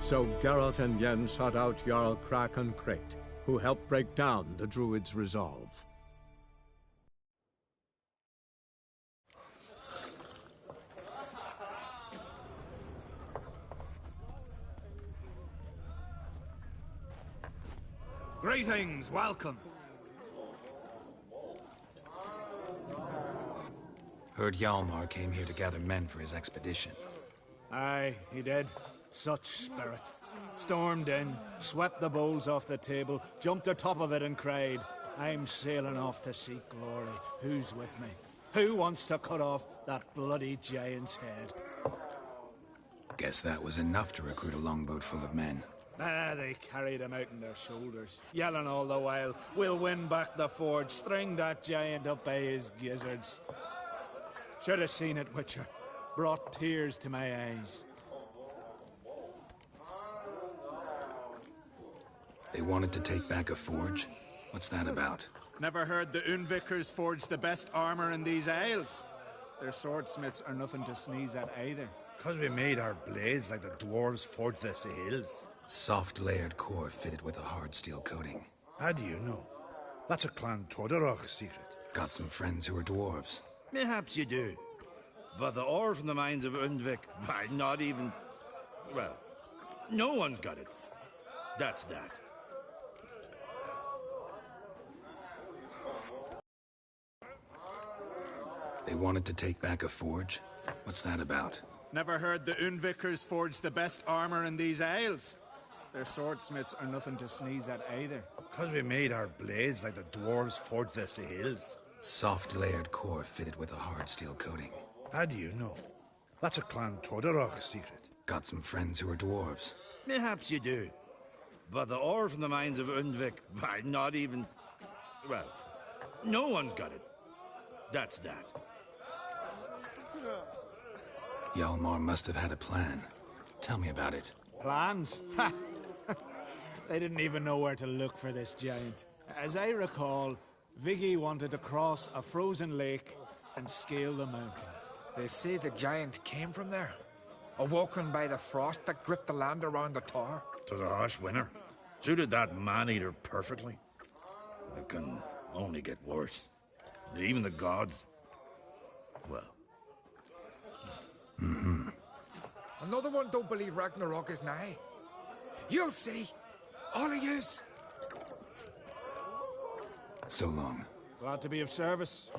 So Geralt and Yen sought out Jarl Kraken Krayt, who helped break down the Druid's resolve. Greetings, welcome. Heard Hjalmar came here to gather men for his expedition. Aye, he did. Such spirit. Stormed in, swept the bowls off the table, jumped atop of it and cried, "I'm sailing off to seek glory. Who's with me? Who wants to cut off that bloody giant's head?" Guess that was enough to recruit a longboat full of men. They carried him out on their shoulders, yelling all the while, "We'll win back the forge, string that giant up by his gizzards." Should have seen it, Witcher. Brought tears to my eyes. They wanted to take back a forge? What's that about? Never heard the Unvikers forge the best armor in these isles. Their swordsmiths are nothing to sneeze at either. 'Cause we made our blades like the dwarves forged their sails. Soft layered core fitted with a hard steel coating. How do you know? That's a Clan Todorok secret. Got some friends who are dwarves. Mayhaps you do. But the ore from the mines of Undvik, not even... Well, no one's got it. That's that. They wanted to take back a forge? What's that about? Never heard the Unvikers forge the best armor in these isles. Their swordsmiths are nothing to sneeze at either. 'Cause we made our blades like the dwarves forged their sails. Soft layered core fitted with a hard steel coating. How do you know? That's a Clan Todorok secret. Got some friends who are dwarves. Mayhaps you do. But the ore from the mines of Undvik, not even... Well, no one's got it. That's that. Hjalmar must have had a plan. Tell me about it. Plans? Ha! They didn't even know where to look for this giant. As I recall, Viggy wanted to cross a frozen lake and scale the mountains. They say the giant came from there, awoken by the frost that gripped the land around the tower. To the harsh winter. Suited that man-eater perfectly. It can only get worse. Even the gods... well... Another one don't believe Ragnarok is nigh. You'll see. All of yous. So long. Glad to be of service.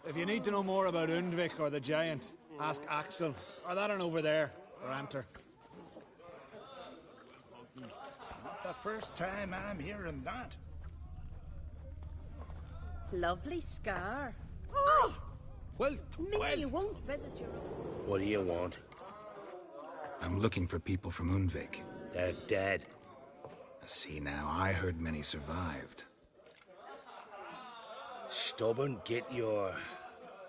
If you need to know more about Undvik or the giant, ask Axel, or that one over there, or Anter. Not the first time I'm hearing that. Lovely scar. Oh! Well, You won't visit your own. What do you want? I'm looking for people from Undvik. They're dead. See now, I heard many survived. Stubborn, get your...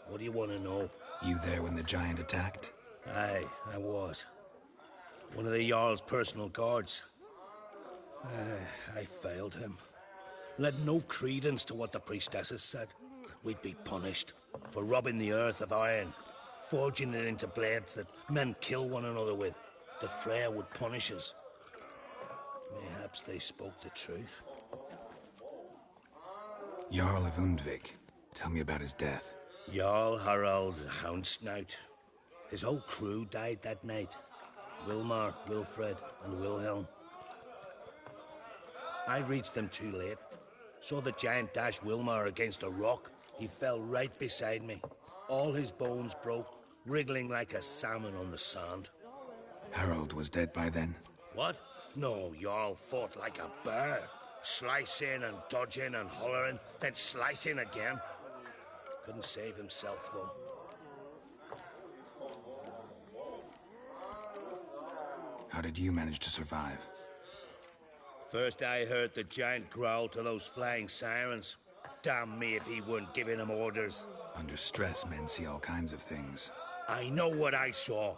What do you want to know? You there when the giant attacked? Aye, I was. One of the Jarl's personal guards. I failed him. Led no credence to what the priestesses said. We'd be punished for robbing the earth of iron, forging it into blades that men kill one another with. That Freya would punish us. Mayhaps they spoke the truth. Jarl of Undvik. Tell me about his death. Jarl Harald Houndsnout. His whole crew died that night. Wilmar, Wilfred, and Wilhelm. I reached them too late. Saw the giant dash Wilmar against a rock. He fell right beside me. All his bones broke, wriggling like a salmon on the sand. Harold was dead by then? What? No, Jarl fought like a bear. Slicing and dodging and hollering, then slicing again. Couldn't save himself, though. How did you manage to survive? First I heard the giant growl to those flying sirens. Damn me if he weren't giving them orders. Under stress, men see all kinds of things. I know what I saw.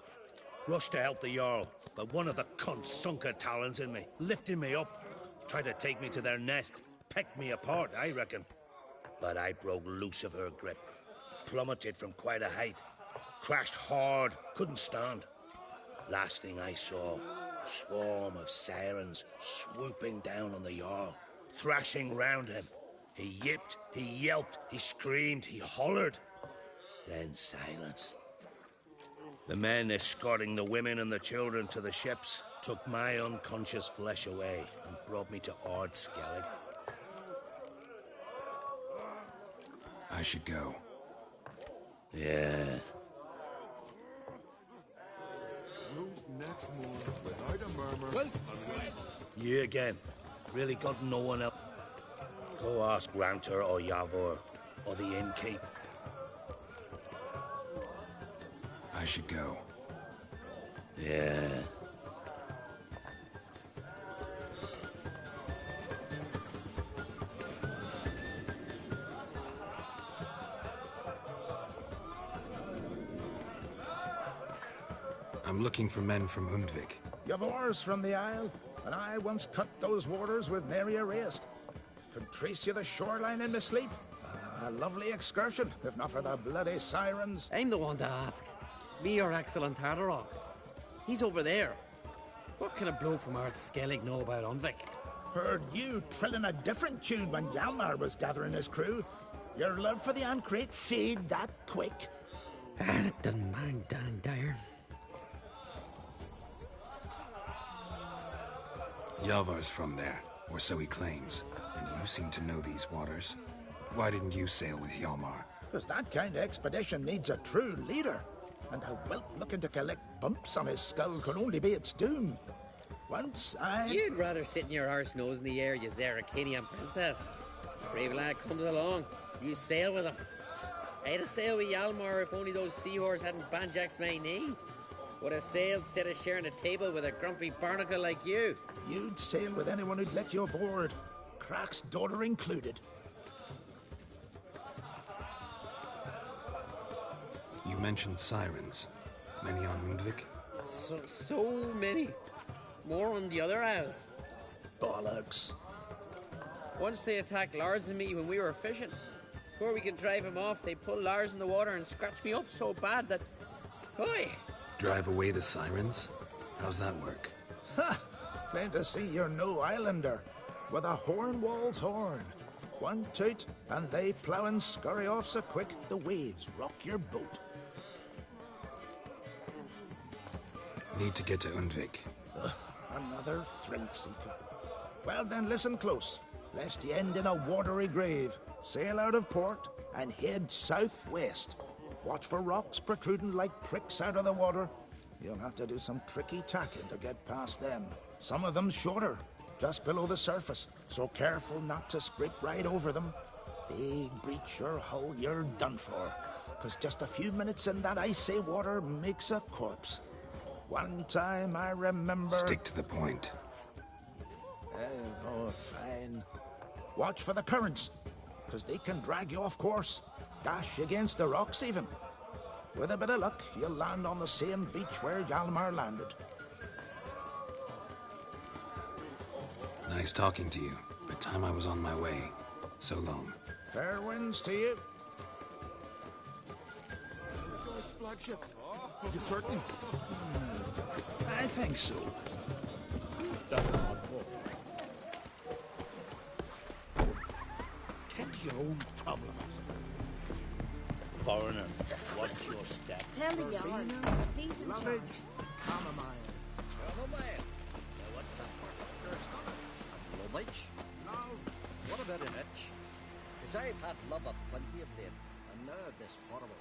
Rushed to help the Jarl, but one of the cunts sunk her talons in me, lifting me up. Tried to take me to their nest. Pecked me apart, I reckon. But I broke loose of her grip. Plummeted from quite a height. Crashed hard, couldn't stand. Last thing I saw, Swarm of sirens swooping down on the Jarl, thrashing round him. He yipped, he yelped, he screamed, he hollered. Then silence. The men escorting the women and the children to the ships took my unconscious flesh away and brought me to Ard Skellig. I should go. Yeah. Next morning, without a murmur. Well, you again. Really got no one else. Go ask Ranter or Yavor or the innkeep. I should go. Yeah. I'm looking for men from Undvik. Yavor's from the Isle, and I once cut those waters with nary a rest. Could trace you the shoreline in my sleep. A lovely excursion, if not for the bloody sirens. I'm the one to ask. Me or Axel and Tardarok. He's over there. What can a bloke from Ard Skellig know about Undvik? Heard you trilling a different tune when Hjalmar was gathering his crew. Your love for the Ancrate fade that quick. That doesn't mind Dan Dyer. Yavar's from there, or so he claims, and you seem to know these waters. Why didn't you sail with Hjalmar? Because that kind of expedition needs a true leader, and a whelp looking to collect bumps on his skull could only be its doom. Once I... You'd rather sit in your arse nose in the air, you Zarakanian princess. Brave lad comes along, you sail with him. I'd have sailed with Hjalmar if only those seahorses hadn't banjaxed my knee. Would have sailed instead of sharing a table with a grumpy barnacle like you. You'd sail with anyone who'd let you aboard, Crach's daughter included. You mentioned sirens. Many on Undvik? So many. More on the other isles. Bollocks. Once they attacked Lars and me when we were fishing. Before we could drive him off, they pulled Lars in the water and scratched me up so bad that... Oi! Drive away the sirens? How's that work? Ha! Plain to see you're no islander. With a horn wall's horn. One toot, and they plough and scurry off so quick the waves rock your boat. Need to get to Undvik. Another thrill seeker. Well then, listen close, lest you end in a watery grave. Sail out of port and head southwest. Watch for rocks protruding like pricks out of the water. You'll have to do some tricky tacking to get past them. Some of them shorter, just below the surface, so careful not to scrape right over them. They breach your hull, you're done for. 'Cause just a few minutes in that icy water makes a corpse. One time I remember... Stick to the point. Oh, fine. Watch for the currents, 'cause they can drag you off course. Dash against the rocks even. With a bit of luck, you'll land on the same beach where Hjalmar landed. Nice talking to you, but time I was on my way. So long. Fair winds to you. George flagship. Are you certain? I think so. Take your own problems. Foreigner, watch your step. Tell the yard. He's in charge. Chamomile. Chamomile? What's that for? Lovage? No. What about an itch? 'Cause I've had love of plenty of late, and now this horrible